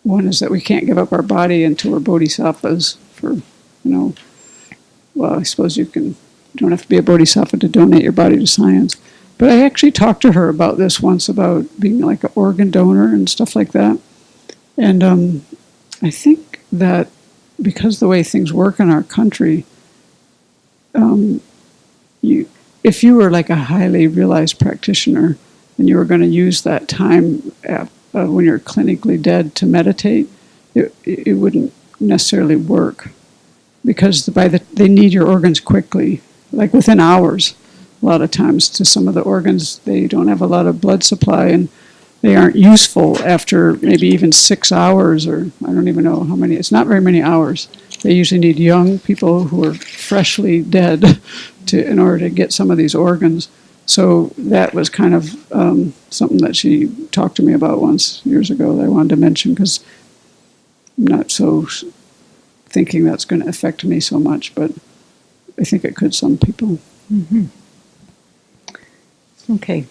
One is that we can't give up our body until we're bodhisattvas for, well, I suppose you don't have to be a bodhisattva to donate your body to science. But I actually talked to her about this once, about being like an organ donor and stuff like that. And I think that because the way things work in our country, if you were like a highly realized practitioner and you were going to use that time when you're clinically dead to meditate, it wouldn't necessarily work, because they need your organs quickly, like within hours. A lot of times to some of the organs, they don't have a lot of blood supply, and they aren't useful after maybe even 6 hours, or I don't even know how many. It's not very many hours. They usually need young people who are freshly dead in order to get some of these organs. So that was kind of something that she talked to me about once years ago that I wanted to mention, because I'm not so thinking that's going to affect me so much, but I think it could some people. Mm-hmm. Okay.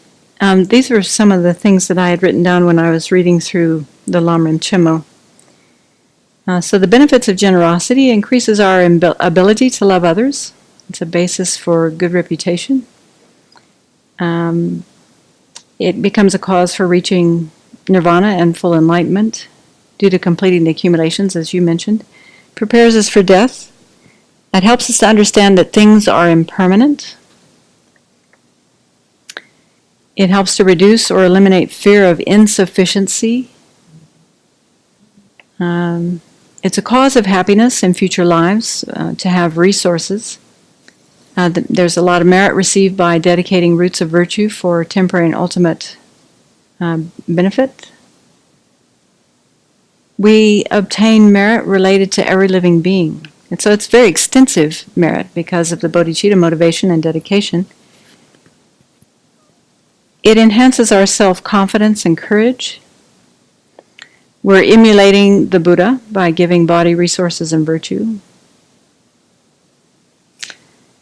These were some of the things that I had written down when I was reading through the Lamrim Chimo. So the benefits of generosity increases our ability to love others. It's a basis for good reputation. It becomes a cause for reaching nirvana and full enlightenment due to completing the accumulations, as you mentioned. Prepares us for death. That helps us to understand that things are impermanent. It helps to reduce or eliminate fear of insufficiency. It's a cause of happiness in future lives to have resources. There's a lot of merit received by dedicating roots of virtue for temporary and ultimate benefit. We obtain merit related to every living being. And so it's very extensive merit because of the bodhichitta motivation and dedication. It enhances our self-confidence and courage. We're emulating the Buddha by giving body resources and virtue.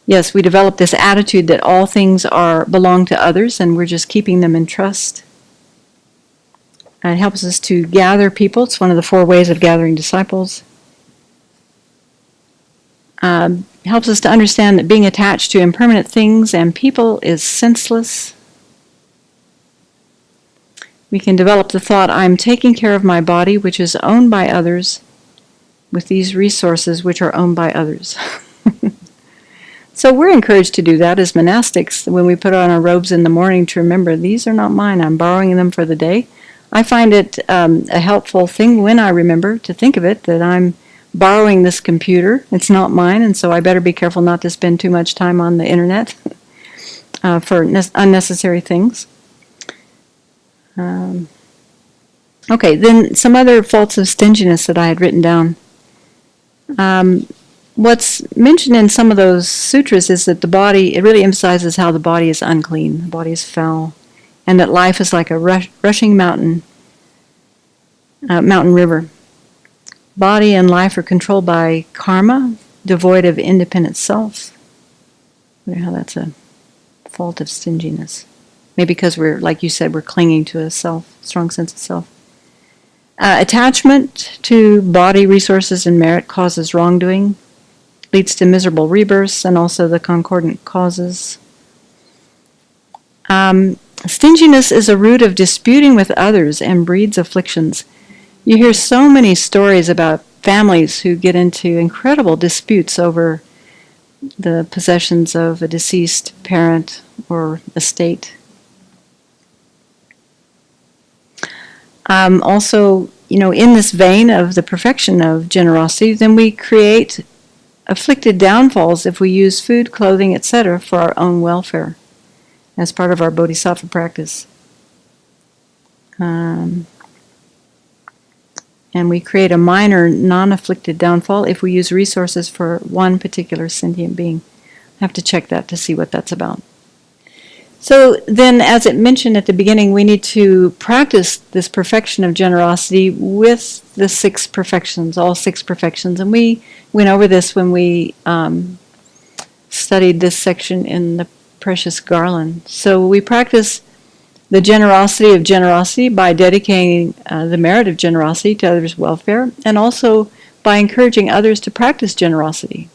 Yes, we develop this attitude that all things belong to others and we're just keeping them in trust. It helps us to gather people. It's one of the 4 ways of gathering disciples. Helps us to understand that being attached to impermanent things and people is senseless. We can develop the thought, I'm taking care of my body, which is owned by others, with these resources which are owned by others. So we're encouraged to do that as monastics when we put on our robes in the morning to remember, these are not mine, I'm borrowing them for the day. I find it a helpful thing when I remember to think of it, that I'm borrowing this computer. It's not mine, and so I better be careful not to spend too much time on the internet for unnecessary things. Okay, then some other faults of stinginess that I had written down. What's mentioned in some of those sutras is that the body, it really emphasizes how the body is unclean, the body is foul, and that life is like a rushing mountain river. Body and life are controlled by karma, devoid of independent self. I wonder how that's a fault of stinginess. Maybe because we're, like you said, we're clinging to a strong sense of self. Attachment to body resources and merit causes wrongdoing, leads to miserable rebirths, and also the concordant causes. Stinginess is a root of disputing with others and breeds afflictions. You hear so many stories about families who get into incredible disputes over the possessions of a deceased parent or estate. Also, in this vein of the perfection of generosity, then we create afflicted downfalls if we use food, clothing, etc. for our own welfare as part of our bodhisattva practice. And we create a minor, non-afflicted downfall if we use resources for one particular sentient being. I have to check that to see what that's about. So then, as it mentioned at the beginning, we need to practice this perfection of generosity with the 6 perfections, all 6 perfections. And we went over this when we studied this section in the Precious Garland. So we practice the generosity of generosity by dedicating the merit of generosity to others' welfare, and also by encouraging others to practice generosity.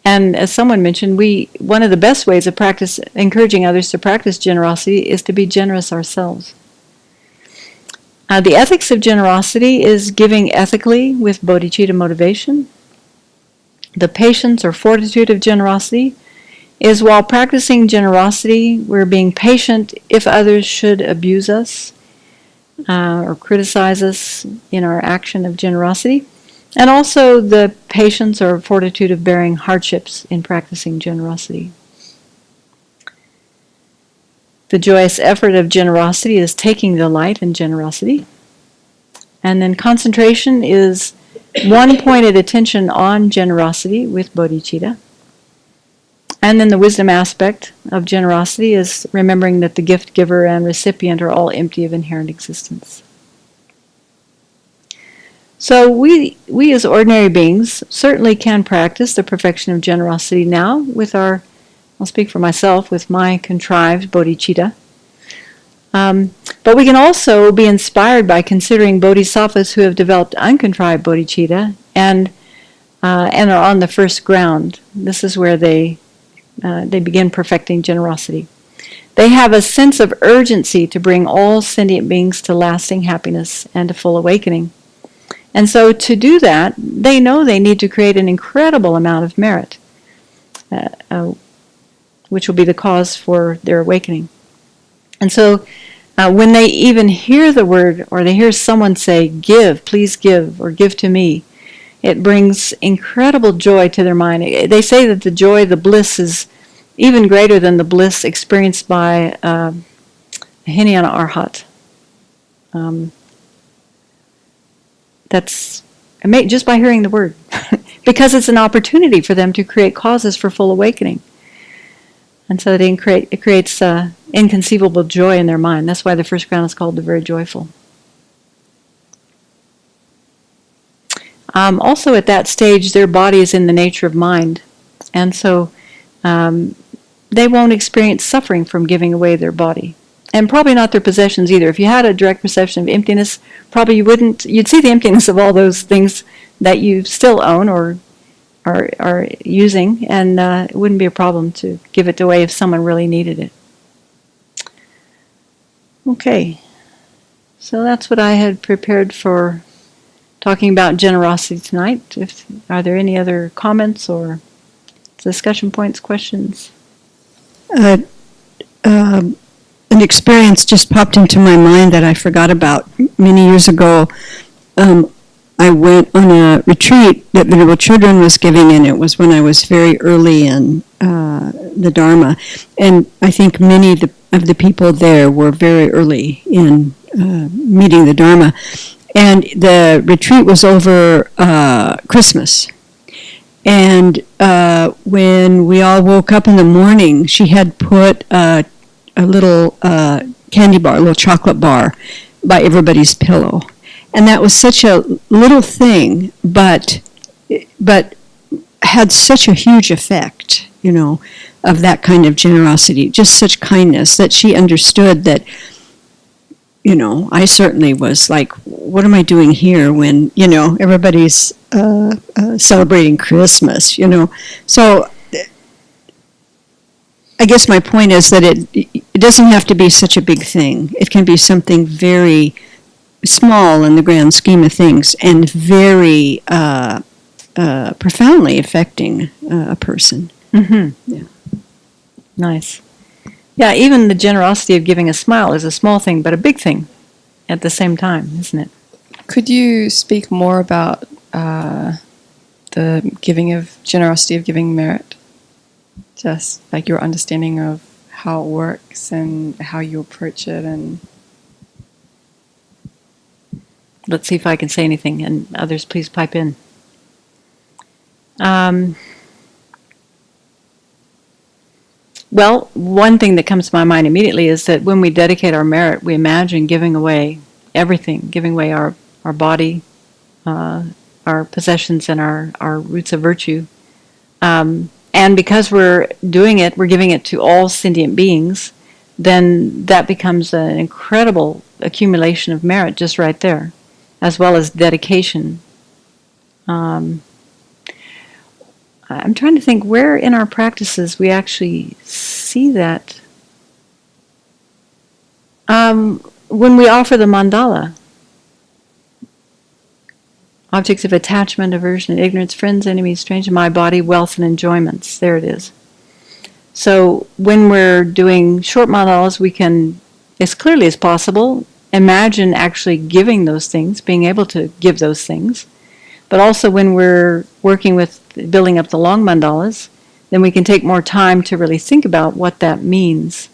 And as someone mentioned, one of the best ways of encouraging others to practice generosity is to be generous ourselves. The ethics of generosity is giving ethically with bodhicitta motivation. The patience or fortitude of generosity is while practicing generosity, we're being patient if others should abuse us or criticize us in our action of generosity. And also the patience or fortitude of bearing hardships in practicing generosity. The joyous effort of generosity is taking delight in generosity. And then concentration is one-pointed attention on generosity with bodhicitta. And then the wisdom aspect of generosity is remembering that the gift giver and recipient are all empty of inherent existence. So we as ordinary beings certainly can practice the perfection of generosity now with our, I'll speak for myself, with my contrived bodhicitta. But we can also be inspired by considering bodhisattvas who have developed uncontrived bodhicitta and are on the first ground. This is where they begin perfecting generosity. They have a sense of urgency to bring all sentient beings to lasting happiness and to full awakening. And so to do that, they know they need to create an incredible amount of merit, which will be the cause for their awakening. And so when they even hear the word, or they hear someone say, give, please give, or give to me, it brings incredible joy to their mind. They say that the joy, the bliss, is even greater than the bliss experienced by a Hinayana Arhat. That's just by hearing the word, because it's an opportunity for them to create causes for full awakening. And so it creates inconceivable joy in their mind. That's why the first ground is called the very joyful. Also at that stage, their body is in the nature of mind. And so they won't experience suffering from giving away their body. And probably not their possessions either. If you had a direct perception of emptiness, probably you'd see the emptiness of all those things that you still own or are using, and it wouldn't be a problem to give it away if someone really needed it. Okay, so that's what I had prepared for talking about generosity tonight. Are there any other comments or discussion points, questions? An experience just popped into my mind that I forgot about. Many years ago, I went on a retreat that Venerable Children was giving, and it was when I was very early in the Dharma. And I think many of the people there were very early in meeting the Dharma. And the retreat was over Christmas. And when we all woke up in the morning, she had put a little candy bar, a little chocolate bar, by everybody's pillow. And that was such a little thing, but had such a huge effect, of that kind of generosity, just such kindness, that she understood that, I certainly was like, what am I doing here when, everybody's celebrating Christmas, So I guess my point is that it doesn't have to be such a big thing. It can be something very small in the grand scheme of things, and very profoundly affecting a person. Mm-hmm. Yeah. Nice. Yeah, even the generosity of giving a smile is a small thing, but a big thing at the same time, isn't it? Could you speak more about the generosity of giving merit? Just like your understanding of how it works and how you approach it, and let's see if I can say anything, and others please pipe in. Well, one thing that comes to my mind immediately is that when we dedicate our merit, we imagine giving away everything, giving away our body, our possessions, and our roots of virtue. And because we're doing it, we're giving it to all sentient beings, then that becomes an incredible accumulation of merit just right there, as well as dedication. I'm trying to think where in our practices we actually see that. When we offer the mandala, objects of attachment, aversion, and ignorance, friends, enemies, strangers, my body, wealth, and enjoyments. There it is. So when we're doing short mandalas, we can, as clearly as possible, imagine actually giving those things, being able to give those things. But also when we're working with building up the long mandalas, then we can take more time to really think about what that means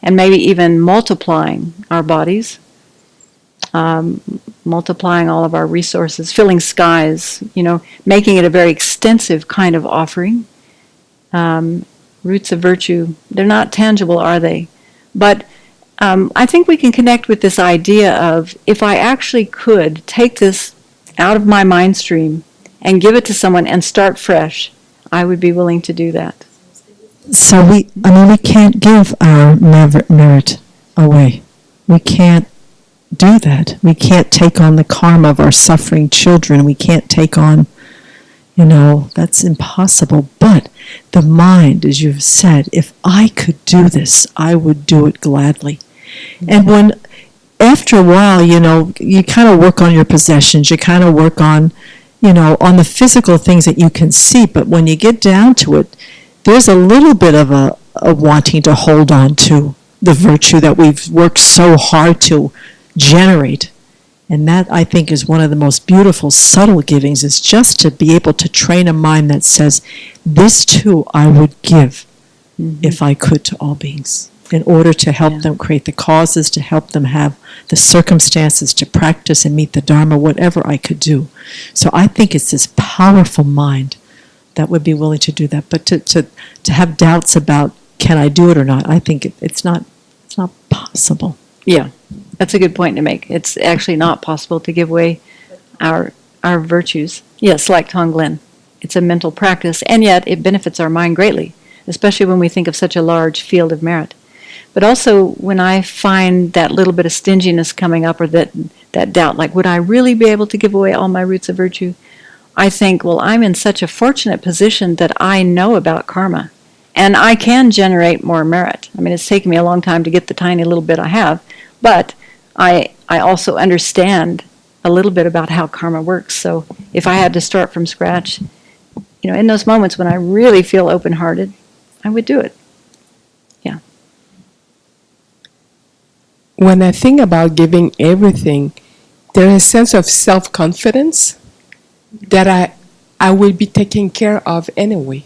and maybe even multiplying our bodies, multiplying all of our resources, filling skies, making it a very extensive kind of offering. Roots of virtue, they're not tangible, are they? But I think we can connect with this idea of, if I actually could take this out of my mind stream and give it to someone and start fresh, I would be willing to do that. So we can't give our merit away. We can't do that. We can't take on the karma of our suffering children. We can't take on, that's impossible. But the mind, as you've said, if I could do this, I would do it gladly. And after a while, you kind of work on your possessions, you kind of work on, on the physical things that you can see, but when you get down to it, there's a little bit of a wanting to hold on to the virtue that we've worked so hard to generate. And that, I think, is one of the most beautiful, subtle givings, is just to be able to train a mind that says, this too I would give if I could to all beings, in order to help them create the causes, to help them have the circumstances to practice and meet the Dharma, whatever I could do. So I think it's this powerful mind that would be willing to do that. But to have doubts about, can I do it or not, I think it's not possible. Yeah, that's a good point to make. It's actually not possible to give away our virtues. Yes, like Tonglen. It's a mental practice, and yet it benefits our mind greatly, especially when we think of such a large field of merit. But also, when I find that little bit of stinginess coming up, or that doubt, like, would I really be able to give away all my roots of virtue? I think, well, I'm in such a fortunate position that I know about karma, and I can generate more merit. I mean, it's taken me a long time to get the tiny little bit I have, but I also understand a little bit about how karma works. So if I had to start from scratch, in those moments when I really feel open-hearted, I would do it. Yeah. When I think about giving everything, there is a sense of self-confidence that I will be taken care of anyway.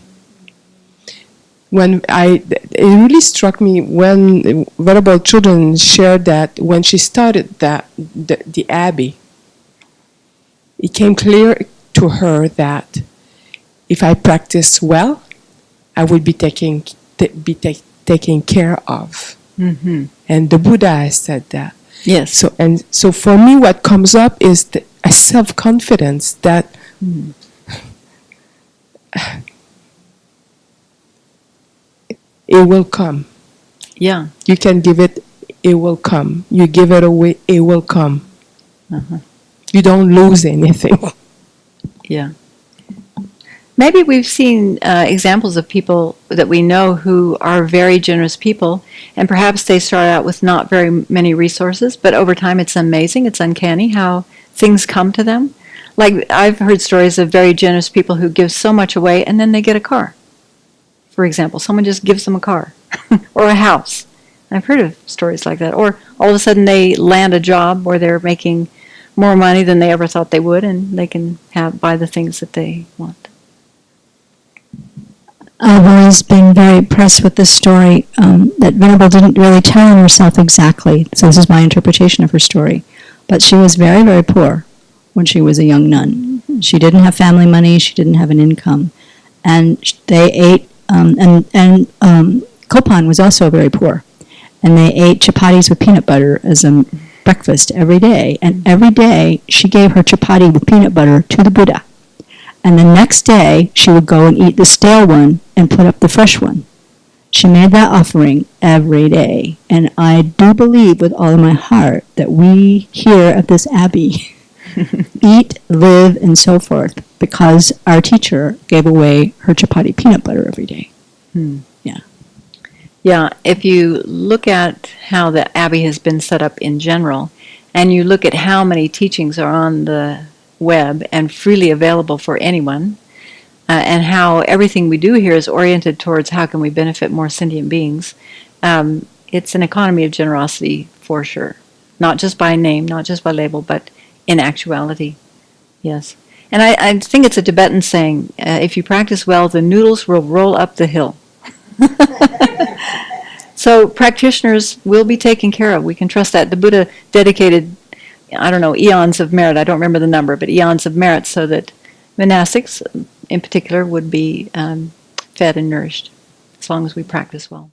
It really struck me when Venerable Children shared that when she started the Abbey, it came clear to her that if I practice well, I would be taken care of. Mm-hmm. And the Buddha has said that. Yes. So for me, what comes up is a self-confidence that it will come. Yeah. You can give it, it will come. You give it away, it will come. Uh-huh. You don't lose anything. Yeah. Maybe we've seen examples of people that we know who are very generous people, and perhaps they start out with not very many resources, but over time it's amazing, it's uncanny how things come to them. Like, I've heard stories of very generous people who give so much away and then they get a car. For example, someone just gives them a car or a house. I've heard of stories like that. Or all of a sudden they land a job where they're making more money than they ever thought they would, and they can buy the things that they want. I've always been very impressed with this story that Venerable didn't really tell on herself exactly, so this is my interpretation of her story. But she was very, very poor when she was a young nun. She didn't have family money, she didn't have an income. And they ate, Kopan was also very poor. And they ate chapatis with peanut butter as a breakfast every day. And every day she gave her chapati with peanut butter to the Buddha. And the next day, she would go and eat the stale one and put up the fresh one. She made that offering every day. And I do believe with all of my heart that we here at this Abbey eat, live, and so forth because our teacher gave away her chapati peanut butter every day. Yeah. Yeah, if you look at how the Abbey has been set up in general, and you look at how many teachings are on the web and freely available for anyone, and how everything we do here is oriented towards how can we benefit more sentient beings, it's an economy of generosity for sure. Not just by name, not just by label, but in actuality. Yes. And I think it's a Tibetan saying, if you practice well, the noodles will roll up the hill. So So practitioners will be taken care of. We can trust that. The Buddha dedicated, I don't know, eons of merit. I don't remember the number, but eons of merit so that monastics in particular would be fed and nourished as long as we practice well.